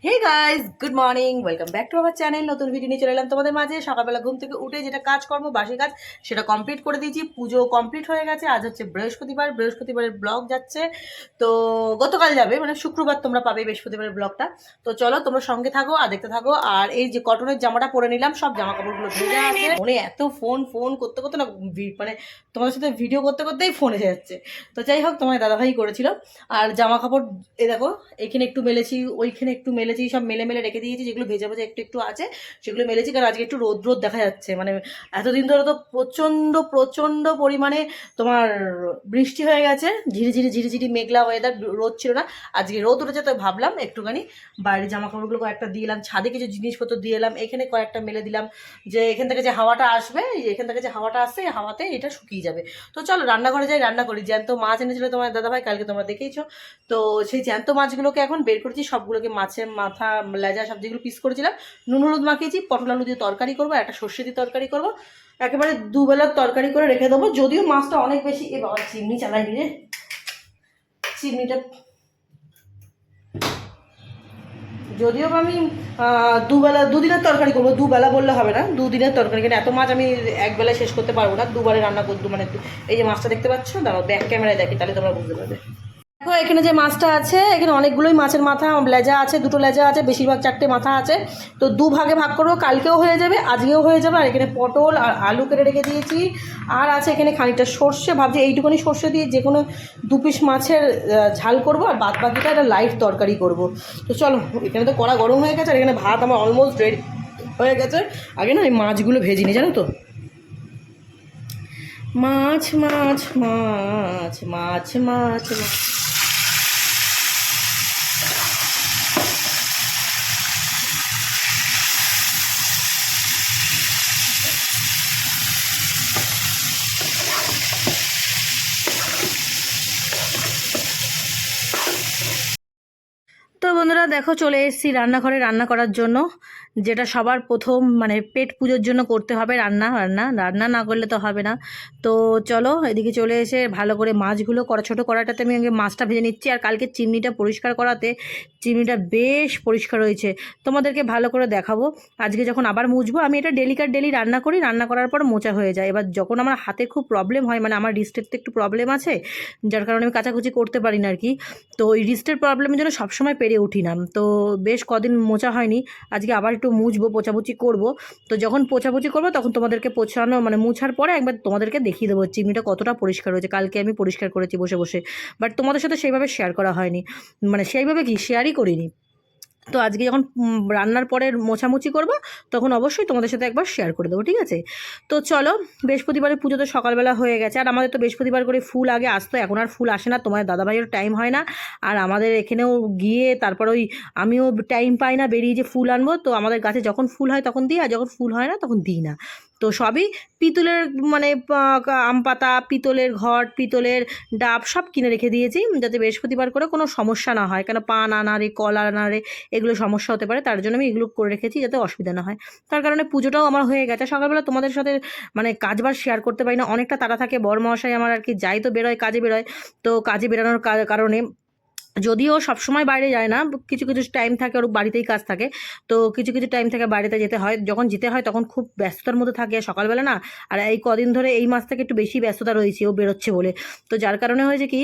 Hey guys, good morning, welcome back to our channel. নতুন video নিয়ে চলে এলাম তোমাদের মাঝে। সকালবেলা ঘুম থেকে উঠে যেটা কাজকর্ম বাসি কাজ সেটা কমপ্লিট করে দিয়েছি। পুজো কমপ্লিট হয়ে গেছে। আজ হচ্ছে বৃহস্পতিবার, বৃহস্পতিবারের ব্লগ যাচ্ছে। তো গতকাল যাবে, মানে শুক্রবার তোমরা পাবে বৃহস্পতিবারের ব্লগটা। তো চলো তোমরা সঙ্গে থাকো আর দেখতে থাকো। আর এই যে কটনের জামাটা পরে নিলাম, সব জামা কাপড়গুলো ভেজা আছে। ফোনে এত ফোন ফোন করতে করতে না, মানে তোমাদের সাথে ভিডিও করতে করতেই ফোন এসে যাচ্ছে। তো যাই হোক, তোমার দাদাভাই করেছিল। আর জামা কাপড় এই দেখো, এখানে একটু মেলেছি, ওইখানে একটু মেলেছি, সব মেলে মেলে রেখে দিয়েছি। যেগুলো ভেজা ভেজা একটু একটু আছে সেগুলো মেলেছি, কারণ আজকে একটু রোদ রোদ দেখা যাচ্ছে। মানে এতদিন ধরে তো প্রচণ্ড প্রচণ্ড পরিমাণে তোমার বৃষ্টি হয়ে গেছে, ঝিরিঝিরি ঝিরিঝিরি মেঘলা ওয়েদার, রোদ ছিল না। আজকে রোদ উঠেছে, তো ভাবলাম একটুখানি বাইরে জামা কাপড়গুলো কয়েকটা দিয়ে এলাম, ছাদে কিছু জিনিসপত্র দিয়ে এলাম, এখানে কয়েকটা মেলে দিলাম, যে এখান থেকে যে হাওয়াটা আসবে, এখান থেকে যে হাওয়াটা আসছে এই হাওয়াতে এটা শুকিয়ে যাবে। তো চলো রান্নাঘরে যাই, রান্না করি। জ্যান্ত মাছ এনেছিল তোমার দাদাভাই, কালকে তোমরা দেখেইছো। তো সেই জ্যান্ত মাছগুলোকে এখন বের করেছি, সবগুলোকে মাছের মাথা লেজা সব যেগুলো পিস করেছিলাম নুন হলুদ মাখিয়েছি। পটল আলু দিয়ে তরকারি করবো, একটা সর্ষে দিয়ে তরকারি করবো, একেবারে দুবেলার তরকারি করে রেখে দেবো। যদিও মাছটা অনেক বেশি, এ বাবা চিমনি চালাই রে, চিমনিটা যদিও আমি দুদিনের তরকারি করবো, দুবেলা বললে হবে না, দুদিনের তরকারি, কিন্তু এত মাছ আমি একবেলায় শেষ করতে পারবো না, দুবারে রান্না করবো। মানে এই যে মাছটা দেখতে পাচ্ছ, দাঁড়াও ব্যাক ক্যামেরায় দেখি তাহলে তোমরা বুঝতে পারবে। দেখো এখানে যে মাছটা আছে, এখানে অনেকগুলোই মাছের মাথা লেজা আছে, দুটো লেজা আছে, বেশিরভাগ চারটে মাথা আছে। তো দু ভাগে ভাগ করবো, কালকেও হয়ে যাবে আজকেও হয়ে যাবে। আর এখানে পটল আর আলু কেটে রেখে দিয়েছি, আর আছে এখানে খানিকটা সর্ষে। ভাবছি এইটুকুনি সর্ষে দিয়ে যে কোনো দু পিস মাছের ঝাল করবো, আর বাদ বাকিটা একটা লাইট তরকারি করব। তো চলো, এখানে তো কড়া গরম হয়ে গেছে, আর এখানে ভাত আমার অলমোস্ট রেডি হয়ে গেছে। আগে না এই মাছগুলো ভেজে নি, জানো তো, মাছ মাছ মাছ মাছ মাছ মাছ। তো বন্ধুরা দেখো, চলে এসেছি রান্নাঘরে রান্না করার জন্য। যেটা সবার প্রথম মানে পেট পুজোর জন্য করতে হবে, রান্না রান্না রান্না না করলে তো হবে না। তো চলো এদিকে চলে এসে ভালো করে মাছগুলো ছোটো কড়াটাতে আমি আগে মাছটা ভেজে নিচ্ছি। আর কালকে চিমনিটা পরিষ্কার করাতে চিমনিটা বেশ পরিষ্কার হয়েছে, তোমাদেরকে ভালো করে দেখাবো। আজকে যখন আবার মুছবো, আমি এটা ডেলি রান্না করি, রান্না করার পর মোছা হয়ে যায়। এবার যখন আমার হাতে খুব প্রবলেম হয়, মানে আমার রিস্টের তো একটু প্রবলেম আছে, যার কারণে আমি কাচাকুচি করতে পারি না আর কি। তো ওই রিস্টের প্রবলেমের জন্য সবসময় পেরে উঠি না। তো বেশ কদিন মোছা হয়নি, আজকে আবার একটু মুছবো, পোছাপুছি করব। তো যখন পোছাপুছি করবো তখন তোমাদেরকে পোছানো মানে মুছার পরে একবার তোমাদেরকে দেখিয়ে দেবো চিমনিটা কতটা পরিষ্কার হয়েছে। কালকে আমি পরিষ্কার করেছি বসে বসে, বাট তোমাদের সাথে সেইভাবে শেয়ার করা হয়নি, মানে সেইভাবে কি শেয়ারই করিনি। তো আজকে যখন রান্নার পরে মোছামুছি করবো তখন অবশ্যই তোমাদের সাথে একবার শেয়ার করে দেবো, ঠিক আছে। তো চলো, বৃহস্পতিবারের পুজো তো সকালবেলা হয়ে গেছে। আর আমাদের তো বৃহস্পতিবার করে ফুল আগে আসতো, এখন আর ফুল আসে না, তোমার দাদাভাইয়ের টাইম হয় না। আর আমাদের এখানেও গিয়ে তারপর ওই আমিও টাইম পাই না বেরিয়ে যে ফুল আনবো। তো আমাদের গাছে যখন ফুল হয় তখন দিই, আর যখন ফুল হয় না তখন দিই না। তো সবই পিতলের, মানে আম পাতা, পিতলের ঘট, পিতলের ডাব সব কিনে রেখে দিয়েছি, যাতে বৃহস্পতিবার করে কোনো সমস্যা না হয়। কেন পান আনারে, কল আনারে এগুলো সমস্যা হতে পারে, তার জন্য আমি এগুলো করে রেখেছি যাতে অসুবিধা না হয়। তার কারণে পুজোটাও আমার হয়ে গেছে। সকালবেলা তোমাদের সাথে মানে কাজবার শেয়ার করতে পারি না, অনেকটা তাড়া থাকে। বড়মশাই আমার আর কি যাই তো বেরোয়, কাজে বেরোয়। তো কাজে বেরোনোর কারণে যদিও সবসময় বাইরে যায় না, কিছু কিছু টাইম থাকে ওর বাড়িতেই কাজ থাকে। তো কিছু কিছু টাইম থেকে বাড়িতে যেতে হয়, যখন যেতে হয় তখন খুব ব্যস্ততার মধ্যে থাকে সকালবেলা না। আর এই কদিন ধরে এই মাস থেকে একটু বেশি ব্যস্ততা রয়েছে, ও বেরোচ্ছে বলে। তো যার কারণে হয়েছে কি,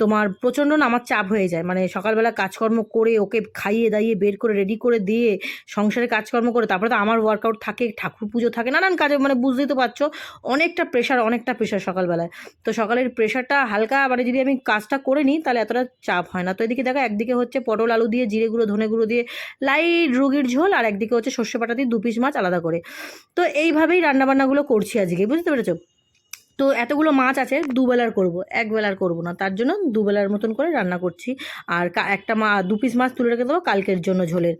তোমার প্রচণ্ড না আমার চাপ হয়ে যায়। মানে সকালবেলা কাজকর্ম করে ওকে খাইয়ে দাইয়ে বের করে রেডি করে দিয়ে সংসারে কাজকর্ম করে তারপরে তো আমার ওয়ার্কআউট থাকে, ঠাকুর পুজো থাকে, নানান কাজে, মানে বুঝতেই তো পারছো অনেকটা প্রেশার সকালবেলায়। তো সকালের প্রেশারটা হালকা, মানে যদি আমি কাজটা করে নিই তাহলে এতটা চাপ হয় না। তো এদিকে দেখো, একদিকে হচ্ছে পটল আলু দিয়ে জিরে গুঁড়ো ধনে গুঁড়ো দিয়ে লাইট রুগীর ঝোল, আর একদিকে হচ্ছে সর্ষে বাটা দিয়ে দু পিস মাছ আলাদা করে। তো এইভাবেই রান্নাবান্নাগুলো করছি আজকে, বুঝতে পেরেছো। তো এতগুলো মাছ আছে, দুবেলার করব, একবেলার করব না, তার জন্য দুবেলার মতন করে রান্না করছি। আর একটা দু পিস মাছ তুলে রেখে দেবো কালকের জন্য ঝোলের।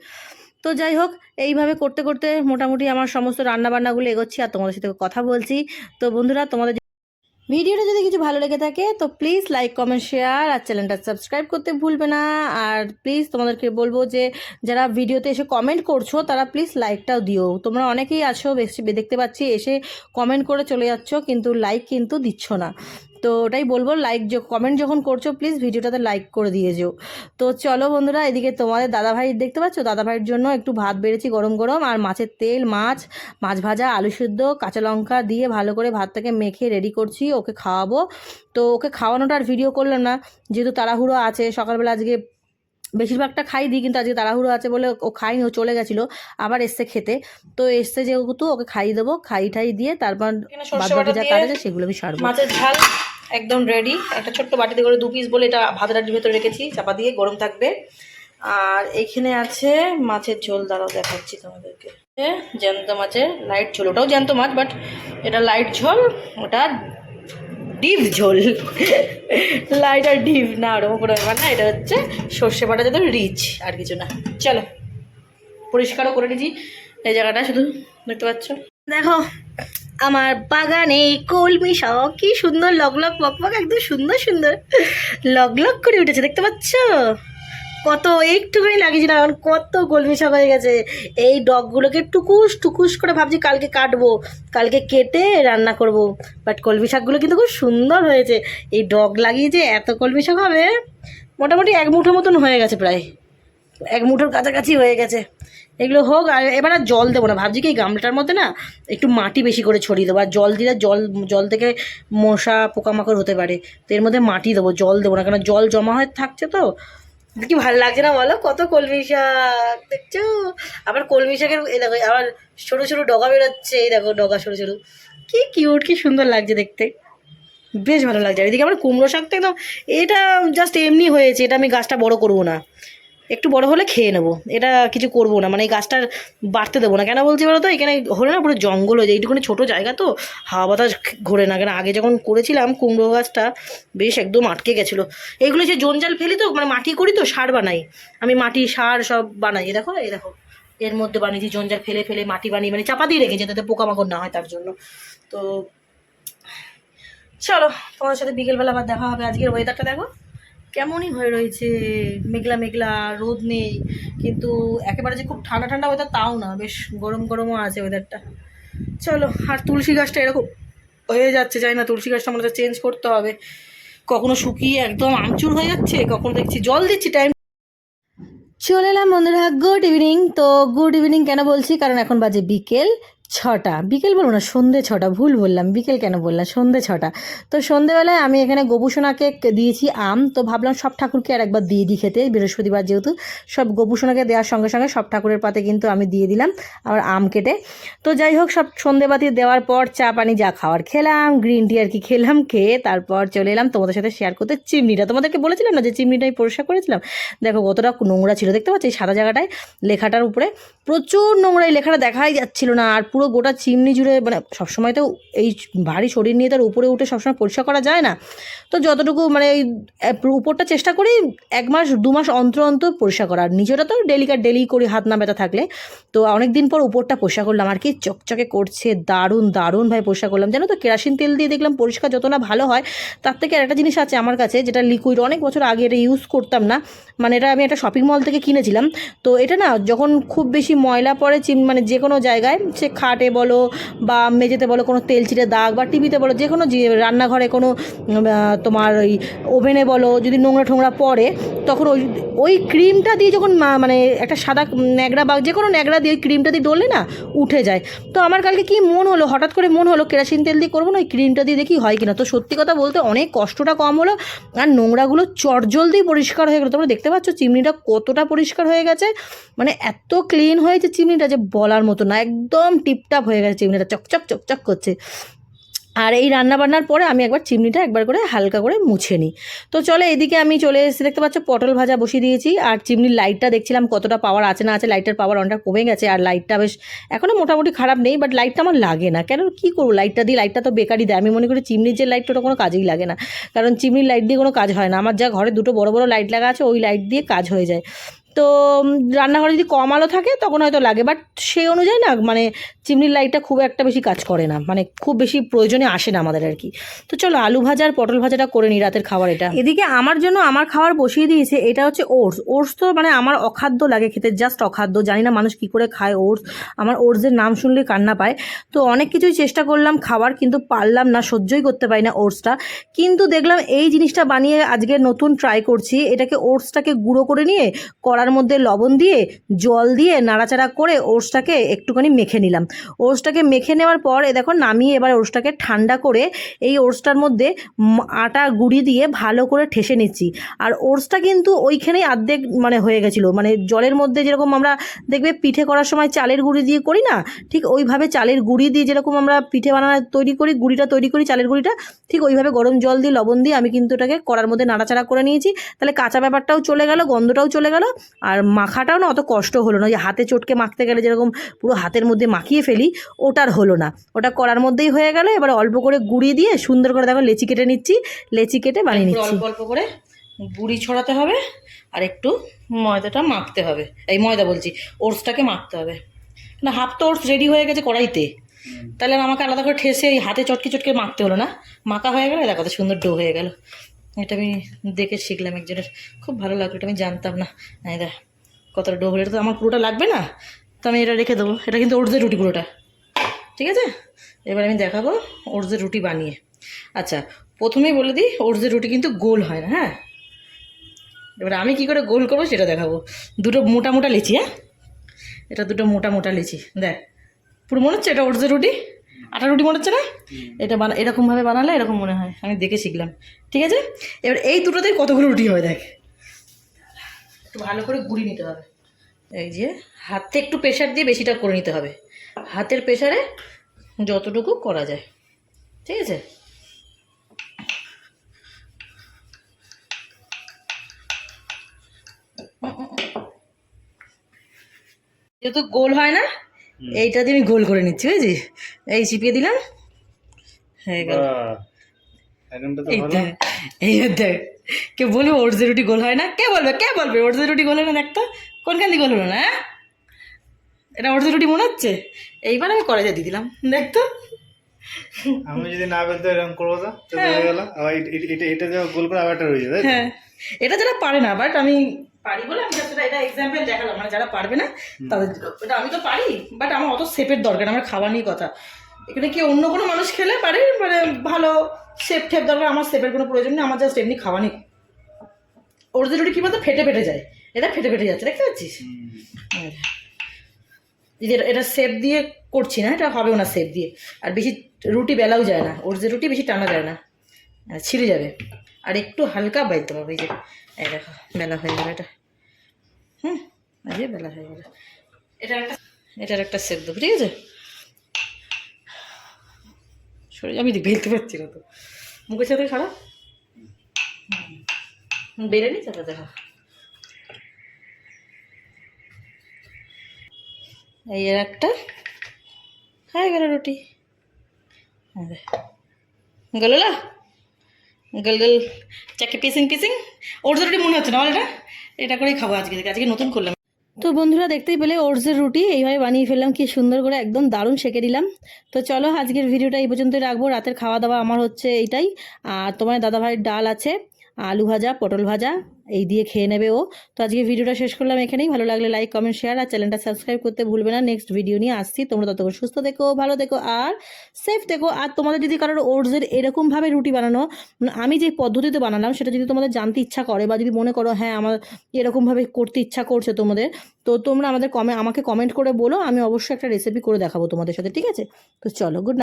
তো যাই হোক, এইভাবে করতে করতে মোটামুটি আমার সমস্ত রান্নাবান্নাগুলো এগোচ্ছি আর তোমাদের সাথে কথা বলছি। তো বন্ধুরা, তোমাদের ভিডিওটা যদি কিছু ভালো লেগে থাকে তো প্লিজ লাইক কমেন্ট শেয়ার আর চ্যানেলটা সাবস্ক্রাইব করতে ভুলবে না। আর প্লিজ তোমাদেরকে বলবো যে যারা ভিডিওতে এসে কমেন্ট করছো তারা প্লিজ লাইকটাও দিও। তোমরা অনেকেই আছো, বেশি দেখতে পাচ্ছি এসে কমেন্ট করে চলে যাচ্ছ, কিন্তু লাইক কিন্তু দিচ্ছ না। তো ওটাই বলবো, কমেন্ট যখন করছো প্লিজ ভিডিওটাতে লাইক করে দিয়ে যেও। তো চলো বন্ধুরা, এদিকে তোমাদের দাদাভাই দেখতে পাচ্ছ, দাদাভাইয়ের জন্য একটু ভাত বেড়েছি গরম গরম, আর মাছের তেল, মাছ ভাজা, আলু সিদ্ধ, কাঁচা লঙ্কা দিয়ে ভালো করে ভাতটাকে মেখে রেডি করছি, ওকে খাওয়াবো। তো ওকে খাওয়ানোটা আর ভিডিও করলাম না, যেহেতু তাড়াহুড়ো আছে। সকালবেলা আজকে বেশিরভাগটা খাই দিই, কিন্তু আজকে তাড়াহুড়ো আছে বলে ও খাইনি, ও চলে গেছিলো, আবার এসছে খেতে। তো এসছে যেহেতু ওকে খাইয়ে দেবো, খাই দিয়ে তারপর বাদবাকি যা কাজ আছে সেগুলো আমি সারবো। মাছের ঝাল একদম রেডি, একটা ছোট্ট বাটিতে করে 2 পিস বলে এটা ভাতটার ভেতরে রেখেছি চাপা দিয়ে, গরম থাকবে। আর এইখানে আছে মাছের ঝোল, দাঁড়াও দেখাচ্ছি তোমাদেরকে। জ্যান্ত মাছের লাইট ঝোল, ওটাও জ্যান্ত মাছ বাট এটা লাইট ঝোল, ওটা ডিপ ঝোল। লাইট আর ডিপ না, ওরকম করে ব্যাপার না, এটা হচ্ছে সর্ষে বাটা যাতে রিচ, আর কিছু না। চলো পরিষ্কারও করে নিয়েছি এই জায়গাটা, শুধু দেখতে পাচ্ছ। দেখো আমার বাগানে কলমি শাক কি সুন্দর লগলগ পকপক, একদম সুন্দর সুন্দর লগলগ করে উঠেছে, দেখতে পাচ্ছ? কত একটুখানি লাগিয়েছি না, এখন কত কলমি শাক হয়ে গেছে। এই ডগগুলোকে টুকুস করে ভাবছি কালকে কাটবো, কালকে কেটে রান্না করব। বাট কলমি শাকগুলো কিন্তু খুব সুন্দর হয়েছে। এই ডগ লাগিয়ে যে এত কলমি শাক হবে, মোটামুটি 1 মুঠো মতন হয়ে গেছে, প্রায় 1 মুঠোর কাছাকাছি হয়ে গেছে। এগুলো হোক, আর এবার আর জল দেবো না, ভাবছি কি এই গামলাটার মধ্যে না একটু মাটি বেশি করে ছড়িয়ে দেবো। আর জল দিলে জল থেকে মশা পোকামাকড় হতে পারে, তো এর মধ্যে মাটি দেবো, জল দেবো না, কারণ জল জমা হয়ে থাকছে। তো কি ভালো লাগছে না বলো, কত কলমি শাক দেখছো। আবার কলমি শাকের এই দেখো আবার ছোটো ছোটো ডগা বেরোচ্ছে, এই দেখো ডগা ছোটো ছোটো, কি কিউট, কি সুন্দর লাগছে দেখতে, বেশ ভালো লাগছে। আর এদিকে আমার কুমড়ো শাকটা একদম, এটা জাস্ট এমনি হয়েছে, এটা আমি গাছটা বড় করবো না, একটু বড় হলে খেয়ে নেবো, এটা কিছু করবো না, মানে এই গাছটার বাড়তে দেবো না। কেন বলছি বলো তো, এখানে হলে না পুরো জঙ্গল হয়ে যায়, এইটুকুনি ছোটো জায়গা তো হাওয়া বাতাস ঘোরে না। কেন আগে যখন করেছিলাম কুমড়ো গাছটা বেশ একদম আটকে গেছিলো। এইগুলো যে জঞ্জাল ফেলি তো, মানে মাটি করি তো, সার বানাই আমি, মাটি সার সব বানাই। এই দেখো এর মধ্যে বানিয়েছি, জঞ্জাল ফেলে ফেলে মাটি বানিয়ে মানে চাপা দিয়ে রেখেছি যাতে পোকামাকড় না হয় তার জন্য। তো চলো তোমার সাথে বিকেলবেলা আবার দেখা হবে। আজকের ওয়েদারটা দেখো কেমনই হয়ে রয়েছে, মেঘলা মেঘলা, রোদ নেই, কিন্তু একেবারে যে খুব ঠান্ডা ঠান্ডা ওয়েদার তাও না, বেশ গরম গরমও আছে ওয়েদারটা। চলো, আর তুলসী গাছটা এরকম হয়ে যাচ্ছে, যাই না তুলসী গাছটা আমাদের চেঞ্জ করতে হবে। কখনো শুকিয়ে একদম আমচুর হয়ে যাচ্ছে, কখনো দেখছি জল দিচ্ছি টাইম। চলে এলাম বন্ধুরা, গুড ইভিনিং। তো গুড ইভিনিং কেন বলছি, কারণ এখন বাজে বিকেল 6টা, বিকেল বলবো না, সন্ধে 6টা, ভুল বললাম, বিকেল কেন বললাম, সন্ধে 6টা। তো সন্ধেবেলায় আমি এখানে গোপুসোনাকে দিয়েছি আম, তো ভাবলাম সব ঠাকুরকে আর একবার দিয়ে দিই খেতে, বৃহস্পতিবার যেহেতু, সব গোপুসোনাকে দেওয়ার সঙ্গে সঙ্গে সব ঠাকুরের পাতে কিন্তু আমি দিয়ে দিলাম আবার আম কেটে। তো যাই হোক, সব সন্ধেবাতি দেওয়ার পর চা পানি যা খাওয়ার খেলাম, গ্রিন টি আর কি খেলাম, খেয়ে তারপর চলে এলাম তোমাদের সাথে শেয়ার করতে চিমনিটা। তোমাদেরকে বলেছিলাম না যে চিমনিটা আমি পরিষ্কার করেছিলাম, দেখো কতটা নোংরা ছিল, দেখতে পাচ্ছি এই সাদা জায়গাটায় লেখাটার উপরে প্রচুর নোংরা, এই লেখাটা দেখাই যাচ্ছিল না। আর পুরো গোটা চিমনি জুড়ে, মানে সবসময় তো এই ভারী শরীর নিয়ে তার উপরে উঠে সবসময় পরিষ্কার করা যায় না, তো যতটুকু মানে এই উপরটা চেষ্টা করি 1 মাস 2 মাস অন্তর অন্তর পরিষ্কার করার, নিজেরা তো ডেলি করি হাত না ব্যথা থাকলে। তো অনেক দিন পর উপরটা পরিষ্কার করলাম, আর কি চকচকে করছে, দারুণ ভাই পরিষ্কার করলাম। জানো তো কেরাসিন তেল দিয়ে দেখলাম পরিষ্কার যত না ভালো হয়, তার থেকে আর একটা জিনিস আছে আমার কাছে, যেটা লিকুইড, অনেক বছর আগে এটা ইউজ করতাম না, মানে এটা আমি একটা শপিং মল থেকে কিনেছিলাম। তো এটা না যখন খুব বেশি ময়লা পড়ে মানে যে কোনো জায়গায়, সে খাটে বলো বা মেঝেতে বলো, কোনো তেল চিটে দাগ, বা টিভিতে বলো, যে কোনো রান্নাঘরে কোনো তোমার ওই ওভেনে বলো, যদি নোংরা ঠোংরা পড়ে, তখন ওই ক্রিমটা দিয়ে যখন মানে একটা সাদা ন্যাকড়া বা যে কোনো ন্যাকড়া দিয়ে ওই ক্রিমটা দিয়ে ডললে না উঠে যায়। তো আমার কালকে কি মন হলো, হঠাৎ করে মন হলো কেরাসিন তেল দিয়ে করবো না, ওই ক্রিমটা দিয়ে দেখি হয় কিনা। তো সত্যি কথা বলতে অনেক কষ্টটা কম হলো, আর নোংরাগুলো চটজলদি পরিষ্কার হয়ে গেলো। তোমরা দেখতে পাচ্ছ চিমনিটা কতটা পরিষ্কার হয়ে গেছে, মানে এত ক্লিন হয়েছে চিমনিটা যে বলার মতো না, একদম টিপটাপ হয়ে গেছে চিমনিটা, চকচক করছে। আর এই রান্নাবান্নার পরে আমি একবার চিমনিটা একবার করে হালকা করে মুছে নিই। তো চলো এদিকে আমি চলে এসেছি, দেখতে পাচ্ছ পটল ভাজা বসিয়ে দিয়েছি, আর চিমনির লাইটটা দেখছিলাম কতটা পাওয়ার আছে না আছে, লাইটের পাওয়ার অনেকটা কমে গেছে, আর লাইটটা বেশ এখনও মোটামুটি খারাপ নেই, বাট লাইটটা আমার লাগে না, কেন কী করবো লাইটটা দিয়ে, লাইটটা তো বেকারই দেয়। আমি মনে করি চিমনির যে লাইটটা ওটা কোনো কাজেই লাগে না, কারণ চিমনির লাইট দিয়ে কোনো কাজ হয় না। আমার যা ঘরে 2টো বড় বড় লাইট লাগা আছে, ওই লাইট দিয়ে কাজ হয়ে যায়। তো রান্নাঘরে যদি কম আলো থাকে তখন হয়তো লাগে, বাট সেই অনুযায়ী না মানে চিমনির লাইটটা খুব একটা বেশি কাজ করে না, মানে খুব বেশি প্রয়োজনে আসে না আমাদের আর কি। তো চলো আলু ভাজা আর পটল ভাজাটা করে নিই রাতের খাবার। এটা এদিকে আমার জন্য আমার খাবার বসিয়ে দিয়েছে, এটা হচ্ছে ওটস। ওটস তো মানে আমার অখাদ্য লাগে খেতে, জাস্ট অখাদ্য, জানি না মানুষ কি করে খায় ওটস। আমার ওটসের নাম শুনলে কান্না পায়। তো অনেক কিছুই চেষ্টা করলাম খাবার, কিন্তু পারলাম না, সহ্যই করতে পারি না ওটসটা। কিন্তু দেখলাম এই জিনিসটা বানিয়ে আজকে নতুন ট্রাই করছি। এটাকে ওটসটাকে গুঁড়ো করে নিয়ে কড়ার মধ্যে লবণ দিয়ে জল দিয়ে নাড়াচাড়া করে ওটসটাকে একটুখানি মেখে নিলাম। ওটসটাকে মেখে নেওয়ার পর দেখো নামিয়ে এবার ওটসটাকে ঠান্ডা করে এই ওটসটার মধ্যে আটা গুঁড়ি দিয়ে ভালো করে ঠেসে নিচ্ছি। আর ওটসটা কিন্তু ওইখানেই অর্ধেক মানে হয়ে গেছিলো, মানে জলের মধ্যে যেরকম আমরা দেখবে পিঠে করার সময় চালের গুঁড়ি দিয়ে করি না, ঠিক ওইভাবে চালের গুঁড়ি দিয়ে যেরকম আমরা পিঠে বানানো তৈরি করি, গুঁড়িটা তৈরি করি চালের গুঁড়িটা, ঠিক ওইভাবে গরম জল দিয়ে লবণ দিয়ে আমি কিন্তু এটাকে কড়ার মধ্যে নাড়াচাড়া করে নিয়েছি। তাহলে কাঁচা ব্যাপারটাও চলে গেল, গন্ধটাও চলে গেল, আর মাখাটাও না অত কষ্ট হলো না। যে হাতে চটকে মাখতে গেলে যেরকম পুরো হাতের মধ্যে মাখিয়ে ফেলি, ওটার হলো না, ওটা কড়ার মধ্যেই হয়ে গেল। এবার অল্প করে গুঁড়ি দিয়ে সুন্দর করে দেখো লেচি কেটে নিচ্ছি, লেচি কেটে বানিয়ে নিচ্ছি। অল্প অল্প করে গুঁড়ি ছড়াতে হবে আর একটু ময়দাটা মাখতে হবে, এই ময়দা বলছি ওটসটাকে মাখতে হবে। না হাফ তো ওটস রেডি হয়ে গেছে কড়াইতে, তাহলে আমাকে আলাদা করে ঠেসে এই হাতে চটকে চটকে মাখতে হলো না, মাখা হয়ে গেল। দেখো কত সুন্দর ডো হয়ে গেল। এটা আমি দেখে শিখলাম একজনের, খুব ভালো লাগলো, এটা আমি জানতাম না। এই দেখ কতটা ডো হলে, এটা তো আমার পুরোটা লাগবে না, তো আমি এটা রেখে দেবো। এটা কিন্তু ওটসের রুটি পুরোটা, ঠিক আছে। এবার আমি দেখাবো ওটসের রুটি বানিয়ে। আচ্ছা প্রথমেই বলে দিই, ওটসের রুটি কিন্তু গোল হয় না, হ্যাঁ। এবার আমি কি করে গোল করবো সেটা দেখাবো। দুটো মোটা মোটা লেচি, হ্যাঁ, এটা দুটো মোটা মোটা লেচি, দেখ পুরো মনে হচ্ছে এটা ওটসের রুটি, আটা রুটি মনে হচ্ছে না? এটা এরকমভাবে বানালে এরকম মনে হয়, আমি দেখে শিখলাম, ঠিক আছে। এবার এই দুটোতেই কতগুলো রুটি হয় দেখ, একটু ভালো করে গুঁড়ি নিতে হবে। এই যে হাতে একটু প্রেশার দিয়ে বেশিটা করে নিতে হবে, হাতের প্রেশারে যতটুকু করা যায়, ঠিক আছে। যেহেতু গোল হয় না, এইটা দিয়ে আমি গোল করে নিচ্ছি, বুঝেছিস। এই চিপিয়ে দিলাম, হয়ে গেল। এই দেখ, কে বলবে ওটসের রুটি গোল হয় না? কে বলবে ওটসের রুটি গোল হয় না? দেখতো কোনখান দিয়ে গোল হলো না, হ্যাঁ? এটা ওটসের রুটি মনে হচ্ছে? এইবার আমি কড়াইতে দিয়ে দিলাম, দেখতো। আমি যদি না বলতে এরকম করবো তো হয়ে গেল। আবার এটা যে গোল করে আবার রয়ে যাবে। হ্যাঁ, এটা যারা পারে না, বাট আমি পারি বলে আমি জাস্ট এটা এক্সাম্পল দেখালাম, মানে যারা পারবে না তাদের। এটা আমি তো পারি, বাট আমার অত শেপের দরকার, আমার খাওয়া নিয়ে কথা। এখানে কি অন্য কোনো মানুষ খেলে পারে, মানে ভালো শেপ ঠেপ দরকার, আমার শেপের কোনো প্রয়োজন নেই, আমার জাস্ট এমনি খাওয়া নেই। ওটসের রুটি কী বলতো ফেটে ফেটে যায়, এটা ফেটে ফেটে যাচ্ছে, দেখতে পাচ্ছিস। এটা শেপ দিয়ে করছি না, এটা হবেও না শেপ দিয়ে, আর বেশি রুটি বেলাও যায় না, ওটসের রুটি বেশি টানা যায় না, ছিঁড়ে যাবে। আর একটু হালকা বাইতে হবে, এই যে এই দেখো বেলা হয়ে গেল এটা, এই যে বেলা হয়ে গেল। এটার একটা শেপ দেবো, ঠিক আছে। সরে আমি বেলতে পারছি না তো, মুখের সাথে খারাপ বেড়ে নি, তারপর দেখো এই এর একটা হয়ে গেল রুটি। গেল না, গল গল চাকে পিসিং পিসিং। ওটসের রুটি মনে হচ্ছে না, এটা করেই খাবো আজকে থেকে, আজকে নতুন করলাম। তো বন্ধুরা দেখতেই পেলে ওটসের রুটি এইভাবে বানিয়ে ফেললাম, কি সুন্দর করে একদম দারুণ সেঁকে দিলাম। তো চলো আজকের ভিডিওটা এই পর্যন্তই রাখবো। রাতের খাওয়া দাওয়া আমার হচ্ছে এইটাই, আর তোমার দাদাভাইয়ের ডাল আছে, আলু ভাজা, পটল ভাজা, এই দিয়ে খেয়ে নেবে ও। তো আজকে ভিডিওটা শেষ করলাম এখানেই। ভালো লাগলে লাইক কমেন্ট শেয়ার আর চ্যানেলটা সাবস্ক্রাইব করতে ভুলবে না। নেক্সট ভিডিও নিয়ে আসছি, তোমরা ততক্ষণ সুস্থ থেকো, ভালো থেকো আর সেফ থেকো। আর তোমাদের যদি কারোর ওটসের এরকমভাবে রুটি বানানো, আমি যে পদ্ধতিতে বানালাম সেটা যদি তোমাদের জানতে ইচ্ছা করে, বা যদি মনে করো হ্যাঁ আমার এরকমভাবে করতে ইচ্ছা করছে তোমাদের, তো তোমরা আমাকে কমেন্ট করে বলো, আমি অবশ্যই একটা রেসিপি করে দেখাবো তোমাদের সাথে, ঠিক আছে। তো চলো, গুড নাইট।